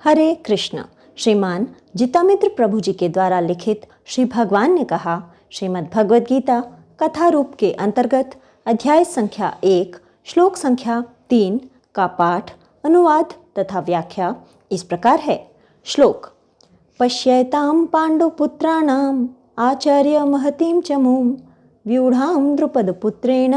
हरे कृष्ण। श्रीमान जितामित्र प्रभु जी के द्वारा लिखित श्री भगवान ने कहा, श्रीमद् भगवद गीता कथा रूप के अंतर्गत अध्याय संख्या 1 श्लोक संख्या 3 का पाठ, अनुवाद तथा व्याख्या इस प्रकार है। श्लोक: पश्यतां पांडुपुत्राणाम आचार्य महतीं च मूं व्यूढ़ां द्रुपदपुत्रेण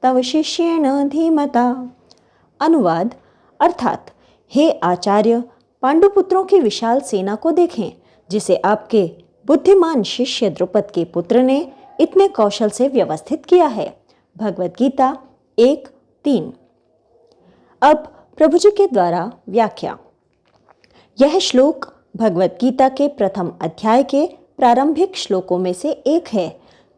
तव शिष्येण धीमता। अनुवाद अर्थात, हे आचार्य, पांडुपुत्रों की विशाल सेना को देखें जिसे आपके बुद्धिमान शिष्य द्रुपद के पुत्र ने इतने कौशल से व्यवस्थित किया है। भगवद गीता 1:3। अब प्रभु जी के द्वारा व्याख्या। यह श्लोक भगवद गीता के प्रथम अध्याय के प्रारंभिक श्लोकों में से एक है,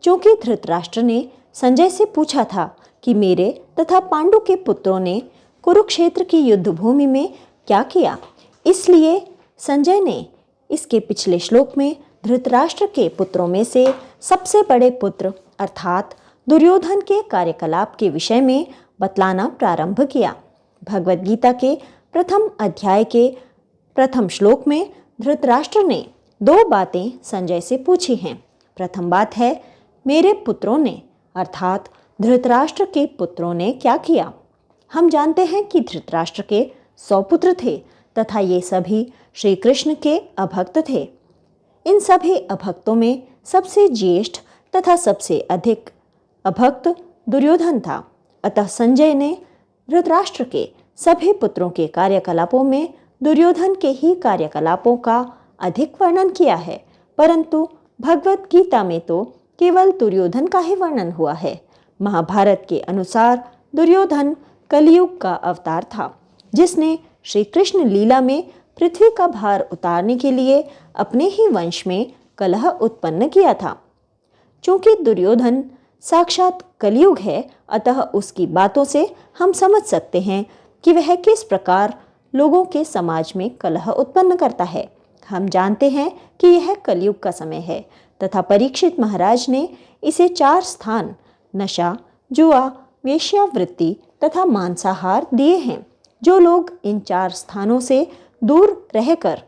क्योंकि धृतराष्ट्र ने संजय से पूछा था कि मेरे तथा पांडु के पुत्रों ने कुरुक्षेत्र की युद्ध भूमि में क्या किया। इसलिए संजय ने इसके पिछले श्लोक में धृतराष्ट्र के पुत्रों में से सबसे बड़े पुत्र अर्थात दुर्योधन के कार्यकलाप के विषय में बतलाना प्रारंभ किया। भगवद गीता के प्रथम अध्याय के प्रथम श्लोक में धृतराष्ट्र ने दो बातें संजय से पूछी हैं। प्रथम बात है, मेरे पुत्रों ने अर्थात धृतराष्ट्र के पुत्रों ने क्या किया। हम जानते हैं कि धृतराष्ट्र के 100 पुत्र थे तथा ये सभी श्री कृष्ण के अभक्त थे। इन सभी अभक्तों में सबसे ज्येष्ठ तथा सबसे अधिक अभक्त दुर्योधन था। अतः संजय ने धृतराष्ट्र के सभी पुत्रों के कार्यकलापों में दुर्योधन के ही कार्यकलापों का अधिक वर्णन किया है, परंतु भगवद गीता में तो केवल दुर्योधन का ही वर्णन हुआ है। महाभारत के अनुसार दुर्योधन कलियुग का अवतार था, जिसने श्री कृष्ण लीला में पृथ्वी का भार उतारने के लिए अपने ही वंश में कलह उत्पन्न किया था। चूंकि दुर्योधन साक्षात कलियुग है, अतः उसकी बातों से हम समझ सकते हैं कि वह किस प्रकार लोगों के समाज में कलह उत्पन्न करता है। हम जानते हैं कि यह कलियुग का समय है तथा परीक्षित महाराज ने इसे 4 स्थान नशा, जुआ, वेश्यावृत्ति तथा मांसाहार दिए हैं। जो लोग इन 4 स्थानों से दूर रहकर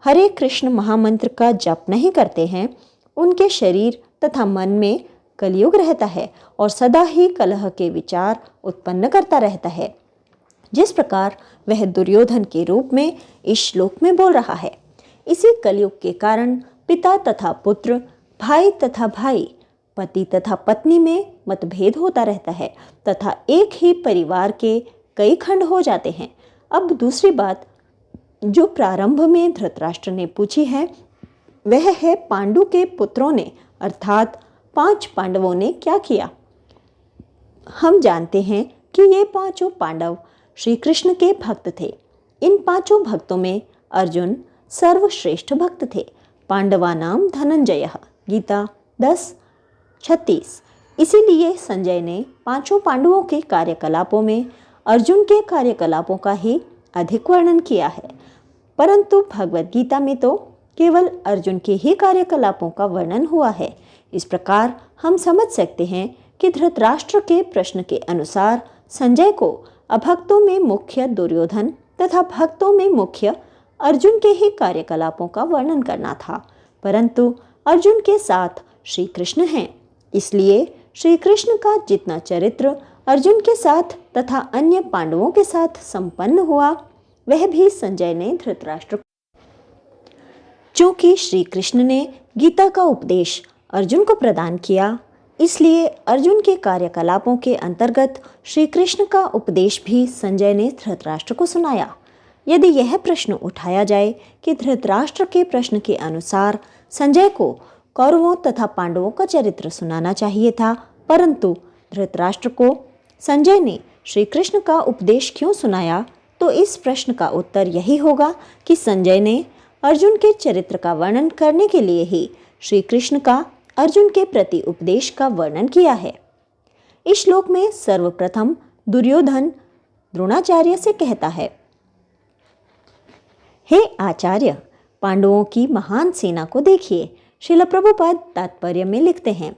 हरे कृष्ण महामंत्र का जप नहीं करते हैं, उनके शरीर तथा मन में कलियुग रहता है और सदा ही कलह के विचार उत्पन्न करता रहता है, जिस प्रकार वह दुर्योधन के रूप में इस श्लोक में बोल रहा है। इसी कलियुग के कारण पिता तथा पुत्र, भाई तथा भाई, पति तथा पत्नी में मतभेद होता रहता है तथा एक ही परिवार के कई खंड हो जाते हैं। अब दूसरी बात जो प्रारंभ में धृतराष्ट्र ने पूछी है, वह है पांडु के पुत्रों ने अर्थात 5 पांडवों ने क्या किया। हम जानते हैं कि ये 5 पांडव श्री कृष्ण के भक्त थे। इन 5 भक्तों में अर्जुन सर्वश्रेष्ठ भक्त थे। पांडवानाम धनंजयः, गीता 10:36। इसीलिए संजय ने 5 पांडवों के कार्यकलापों में अर्जुन के कार्यकलापों का ही अधिक वर्णन किया है, परंतु भगवद गीता में तो केवल अर्जुन के ही कार्यकलापों का वर्णन हुआ है। इस प्रकार हम समझ सकते हैं कि धृतराष्ट्र के प्रश्न के अनुसार संजय को अभक्तों में मुख्य दुर्योधन तथा भक्तों में मुख्य अर्जुन के ही कार्यकलापों का वर्णन करना था, परंतु अर्जुन के साथ श्री कृष्ण हैं। इसलिए श्री कृष्ण का जितना चरित्र अर्जुन के साथ तथा अन्य पांडवों के साथ संपन्न हुआ, वह भी संजय ने धृतराष्ट्र। चूंकि श्री कृष्ण ने गीता का उपदेश अर्जुन को प्रदान किया, इसलिए अर्जुन के कार्यकलापों के अंतर्गत श्री कृष्ण का उपदेश भी संजय ने धृतराष्ट्र को सुनाया। यदि यह प्रश्न उठाया जाए कि धृतराष्ट्र के प्रश्न के अनुसार संजय को कौरवों तथा पांडवों का चरित्र सुनाना चाहिए था, परंतु धृतराष्ट्र को संजय ने श्री कृष्ण का उपदेश क्यों सुनाया, तो इस प्रश्न का उत्तर यही होगा कि संजय ने अर्जुन के चरित्र का वर्णन करने के लिए ही श्री कृष्ण का अर्जुन के प्रति उपदेश का वर्णन किया है। इस श्लोक में सर्वप्रथम दुर्योधन द्रोणाचार्य से कहता है, हे आचार्य, पांडवों की महान सेना को देखिए। श्रील प्रभुपाद तात्पर्य में लिखते हैं,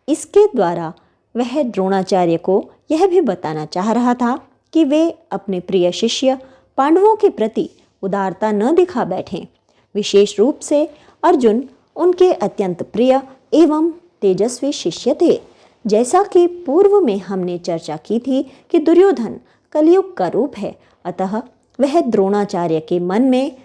इसके द्वारा वह द्रोणाचार्य को यह भी बताना चाह रहा था कि वे अपने प्रिय शिष्य पांडवों के प्रति उदारता न दिखा बैठें। विशेष रूप से अर्जुन उनके अत्यंत प्रिय एवं तेजस्वी शिष्य थे। जैसा कि पूर्व में हमने चर्चा की थी कि दुर्योधन कलयुग का रूप है, अतः वह द्रोणाचार्य के मन में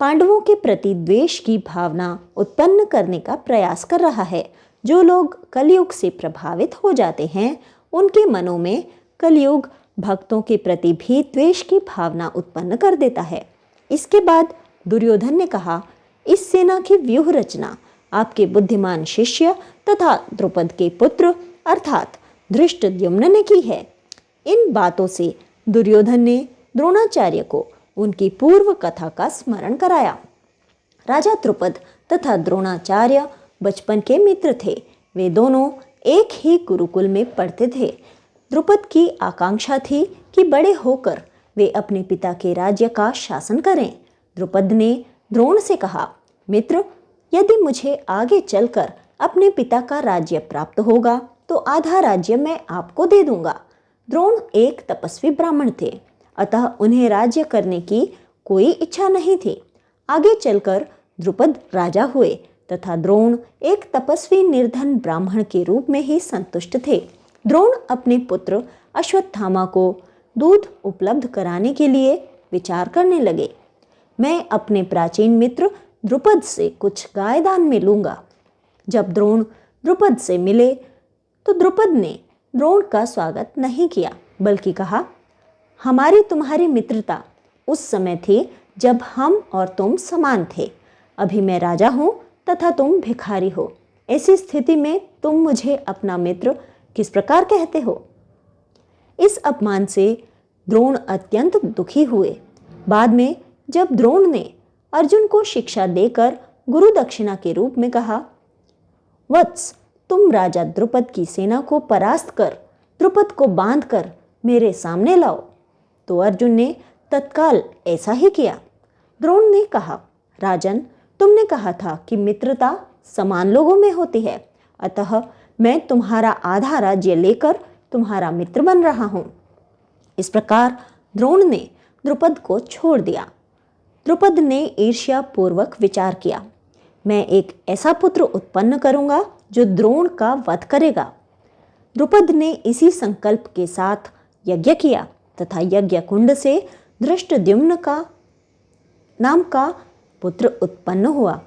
पांडवों के प्रति द्वेष की भावना उत्पन्न करने का प्रयास कर रहा है। जो लोग कलयुग से प्रभावित हो जाते हैं, उनके मनों में कलयुग भक्तों के प्रति भी द्वेष की भावना उत्पन्न कर देता है। इसके बाद दुर्योधन ने कहा, इस सेना की व्यूह रचना आपके बुद्धिमान शिष्य तथा द्रुपद के पुत्र अर्थात धृष्टद्युम्न ने की है। इन बातों से दुर्योधन ने द्रोणाचार्य को उनकी पूर्व कथा का स्मरण कराया। राजा द्रुपद तथा द्रोणाचार्य बचपन के मित्र थे। वे दोनों एक ही गुरुकुल में पढ़ते थे। द्रुपद की आकांक्षा थी कि बड़े होकर वे अपने पिता के राज्य का शासन करें। द्रुपद ने द्रोण से कहा, मित्र, यदि मुझे आगे चलकर अपने पिता का राज्य प्राप्त होगा तो आधा राज्य मैं आपको दे दूंगा। द्रोण एक तपस्वी ब्राह्मण थे, अतः उन्हें राज्य करने की कोई इच्छा नहीं थी। आगे चलकर द्रुपद राजा हुए तथा द्रोण एक तपस्वी निर्धन ब्राह्मण के रूप में ही संतुष्ट थे। द्रोण अपने पुत्र अश्वत्थामा को दूध उपलब्ध कराने के लिए विचार करने लगे। मैं अपने प्राचीन मित्र द्रुपद से कुछ गाय दान में लूंगा। जब द्रोण द्रुपद से मिले तो द्रुपद ने द्रोण का स्वागत नहीं किया, बल्कि कहा, हमारी तुम्हारी मित्रता उस समय थी जब हम और तुम समान थे। अभी मैं राजा हूं तथा तुम भिखारी हो। ऐसी स्थिति में तुम मुझे अपना मित्र किस प्रकार कहते हो? इस अपमान से द्रोण अत्यंत दुखी हुए। बाद में जब द्रोण ने अर्जुन को शिक्षा देकर गुरु दक्षिणा के रूप में कहा, वत्स, तुम राजा द्रुपद की सेना को परास्त कर द्रुपद को बांधकर मेरे सामने लाओ, तो अर्जुन ने तत्काल ऐसा ही किया। द्रोण ने कहा, राजन, तुमने कहा था कि मित्रता समान लोगों में होती है, अतः मैं तुम्हारा आधा राज्य लेकर तुम्हारा मित्र बन रहा हूं। इस प्रकार द्रोण ने द्रुपद को छोड़ दिया। द्रुपद ने ईर्ष्या पूर्वक विचार किया, मैं एक ऐसा पुत्र उत्पन्न करूंगा जो द्रोण का वध करेगा। द्रुपद ने इसी संकल्प के साथ यज्ञ किया तथा यज्ञ कुंड से धृष्टद्युम्न का नाम का पुत्र उत्पन्न हुआ।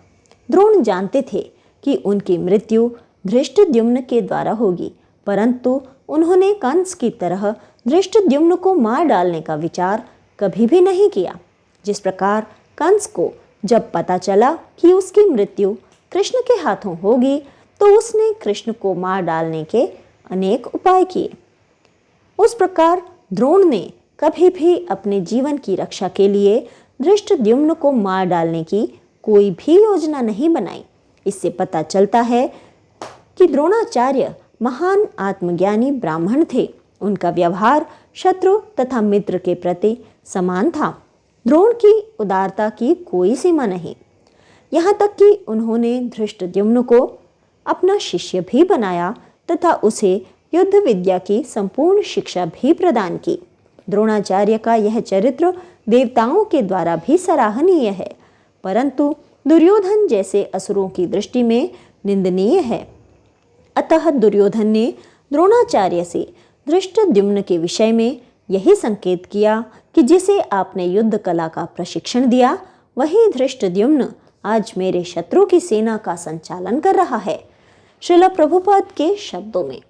द्रोण जानते थे कि उनकी मृत्यु धृष्टद्युम्न के द्वारा होगी, परंतु उन्होंने कंस की तरह धृष्टद्युम्न को मार डालने का विचार कभी भी नहीं किया। जिस प्रकार कंस को जब पता चला कि उसकी मृत्यु कृष्ण के हाथों होगी, तो उसने कृष्ण को मार डालने के अनेक उपाय किए। उस प्रकार द्रोण ने कभी भी अपने जीवन की रक्षा के लिए धृष्टद्युम्न को मार डालने की कोई भी योजना नहीं बनाई। इससे पता चलता है कि द्रोणाचार्य महान आत्मज्ञानी ब्राह्मण थे। उनका व्यवहार शत्रु तथा मित्र के प्रति समान था। द्रोण की उदारता की कोई सीमा नहीं। यहाँ तक कि उन्होंने धृष्टद्युम्न को अपना शिष्य भी बनाया तथा उसे युद्ध विद्या की संपूर्ण शिक्षा भी प्रदान की। द्रोणाचार्य का यह चरित्र देवताओं के द्वारा भी सराहनीय है, परंतु दुर्योधन जैसे असुरों की दृष्टि में निंदनीय है। अतः दुर्योधन ने द्रोणाचार्य से धृष्टद्युम्न के विषय में यही संकेत किया कि जिसे आपने युद्ध कला का प्रशिक्षण दिया, वही धृष्टद्युम्न आज मेरे शत्रु की सेना का संचालन कर रहा है। श्रील प्रभुपाद के शब्दों में,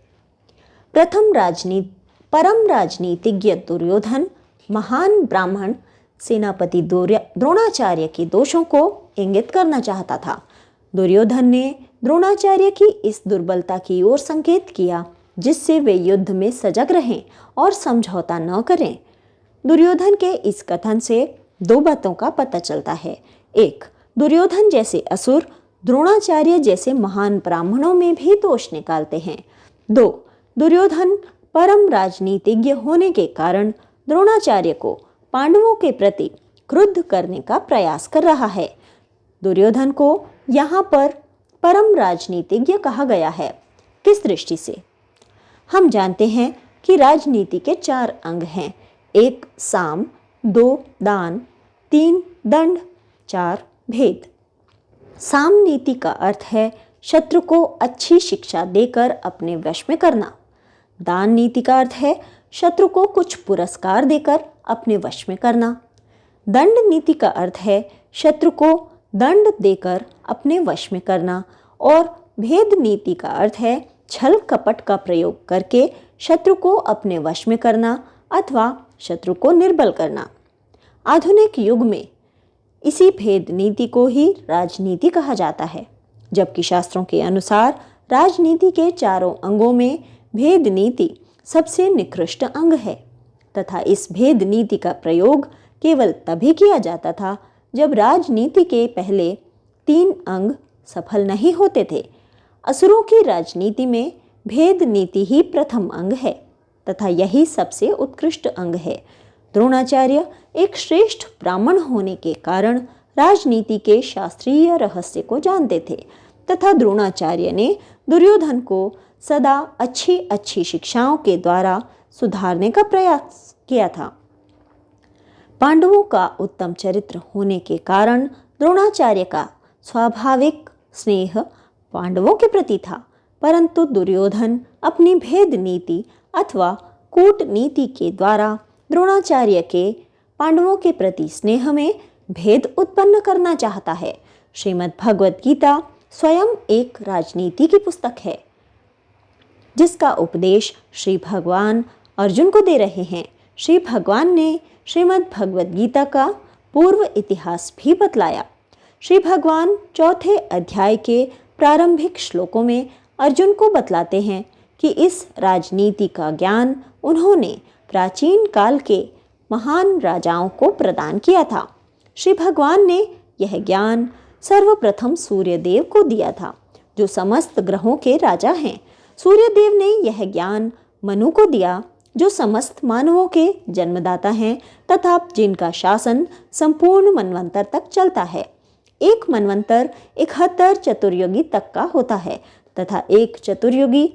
परम राजनीतिज्ञ दुर्योधन महान ब्राह्मण सेनापति द्रोणाचार्य के दोषों को इंगित करना चाहता था। दुर्योधन ने द्रोणाचार्य की इस दुर्बलता की ओर संकेत किया जिससे वे युद्ध में सजग रहें और समझौता न करें। दुर्योधन के इस कथन से दो बातों का पता चलता है। एक, दुर्योधन जैसे असुर द्रोणाचार्य जैसे महान ब्राह्मणों में भी दोष निकालते हैं। दो, दुर्योधन परम राजनीतिज्ञ होने के कारण द्रोणाचार्य को पांडवों के प्रति क्रुद्ध करने का प्रयास कर रहा है। दुर्योधन को यहाँ पर परम राजनीतिज्ञ कहा गया है। किस दृष्टि से? हम जानते हैं कि राजनीति के 4 अंग हैं। 1 साम, 2 दान, 3 दंड, 4 भेद। साम नीति का अर्थ है शत्रु को अच्छी शिक्षा देकर अपने वश में करना। दान नीति का अर्थ है शत्रु को कुछ पुरस्कार देकर अपने वश में करना। दंड नीति का अर्थ है शत्रु को दंड देकर अपने वश में करना। और भेद नीति का अर्थ है छल कपट का प्रयोग करके शत्रु को अपने वश में करना अथवा शत्रु को निर्बल करना। आधुनिक युग में इसी भेद नीति को ही राजनीति कहा जाता है, जबकि शास्त्रों के अनुसार राजनीति के चारों अंगों में भेद नीति सबसे निकृष्ट अंग है तथा इस भेद नीति का प्रयोग केवल तभी किया जाता था जब राजनीति के पहले 3 अंग सफल नहीं होते थे। असुरों की राजनीति में भेद नीति ही प्रथम अंग है तथा यही सबसे उत्कृष्ट अंग है। द्रोणाचार्य एक श्रेष्ठ ब्राह्मण होने के कारण राजनीति के शास्त्रीय रहस्य को जानते थे तथा द्रोणाचार्य ने दुर्योधन को सदा अच्छी अच्छी शिक्षाओं के द्वारा सुधारने का प्रयास किया था। पांडवों का उत्तम चरित्र होने के कारण द्रोणाचार्य का स्वाभाविक स्नेह पांडवों के प्रति था, परंतु दुर्योधन अपनी भेद नीति अथवा कूटनीति के द्वारा द्रोणाचार्य के पांडवों के प्रति स्नेह में भेद उत्पन्न करना चाहता है। श्रीमद् भगवत गीता स्वयं एक राजनीति की पुस्तक है जिसका उपदेश श्री भगवान अर्जुन को दे रहे हैं। श्री भगवान ने श्रीमद् भगवत गीता का पूर्व इतिहास भी बतलाया। श्री भगवान 4थे अध्याय के प्रारंभिक श्लोकों में अर्जुन को बतलाते हैं कि इस राजनीति का ज्ञान उन्होंने प्राचीन काल के महान राजाओं को प्रदान किया था। श्री भगवान ने यह ज्ञान सर्वप्रथम सूर्यदेव को दिया था, जो समस्त ग्रहों के राजा हैं। सूर्यदेव ने यह ज्ञान मनु को दिया, जो समस्त मानवों के जन्मदाता हैं तथा जिनका शासन संपूर्ण मनवंतर तक चलता है। एक मनवंतर 71 चतुर्युगी तक का होता है तथा एक चतुर्युगी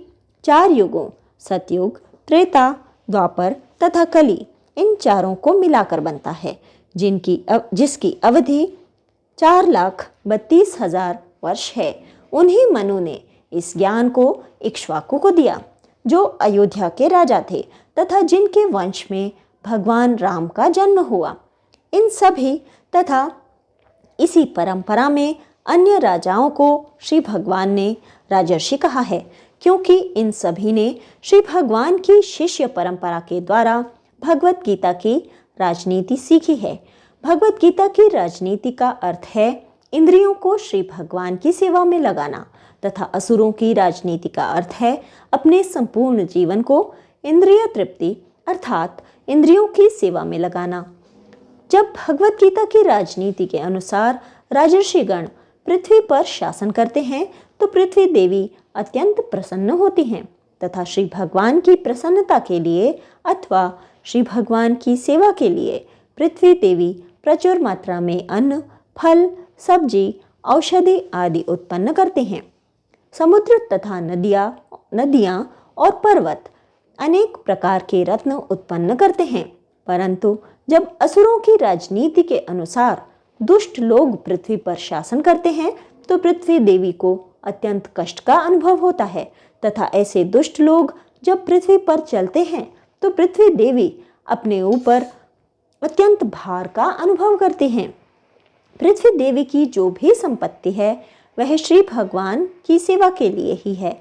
4 युगों सतयुग, त्रेता, द्वापर तथा कली इन चारों को मिलाकर बनता है, जिसकी अवधि 4,32,000 वर्ष है। उन्हीं मनु ने इस ज्ञान को इक्ष्वाकु को दिया, जो अयोध्या के राजा थे तथा जिनके वंश में भगवान राम का जन्म हुआ। इन सभी तथा इसी परंपरा में अन्य राजाओं को श्री भगवान ने राजर्षि कहा है, क्योंकि इन सभी ने श्री भगवान की शिष्य परंपरा के द्वारा भगवत गीता की राजनीति सीखी है। भगवत गीता की राजनीति का अर्थ है इंद्रियों को श्री भगवान की सेवा में लगाना तथा असुरों की राजनीति का अर्थ है अपने संपूर्ण जीवन को इंद्रिय तृप्ति अर्थात इंद्रियों की सेवा में लगाना। जब भगवत गीता की राजनीति के अनुसार राजर्षिगण पृथ्वी पर शासन करते हैं तो पृथ्वी देवी अत्यंत प्रसन्न होती हैं तथा श्री भगवान की प्रसन्नता के लिए अथवा श्री भगवान की सेवा के लिए पृथ्वी देवी प्रचुर मात्रा में अन्न, फल, सब्जी, औषधि आदि उत्पन्न करते हैं। समुद्र तथा नदियाँ और पर्वत अनेक प्रकार के रत्न उत्पन्न करते हैं, परंतु जब असुरों की राजनीति के अनुसार दुष्ट लोग पृथ्वी पर शासन करते हैं तो पृथ्वी देवी को अत्यंत कष्ट का अनुभव होता है तथा ऐसे दुष्ट लोग जब पृथ्वी पर चलते हैं तो पृथ्वी देवी अपने ऊपर अत्यंत भार का अनुभव करते हैं। पृथ्वी देवी की जो भी संपत्ति है वह श्री भगवान की सेवा के लिए ही है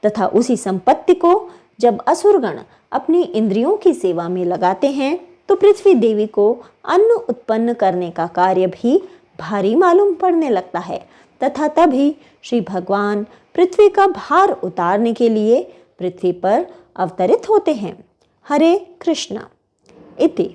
तथा उसी संपत्ति को जब असुरगण अपनी इंद्रियों की सेवा में लगाते हैं तो पृथ्वी देवी को अन्न उत्पन्न करने का कार्य भी भारी मालूम पड़ने लगता है तथा तभी श्री भगवान पृथ्वी का भार उतारने के लिए पृथ्वी पर अवतरित होते हैं। हरे कृष्णा इति।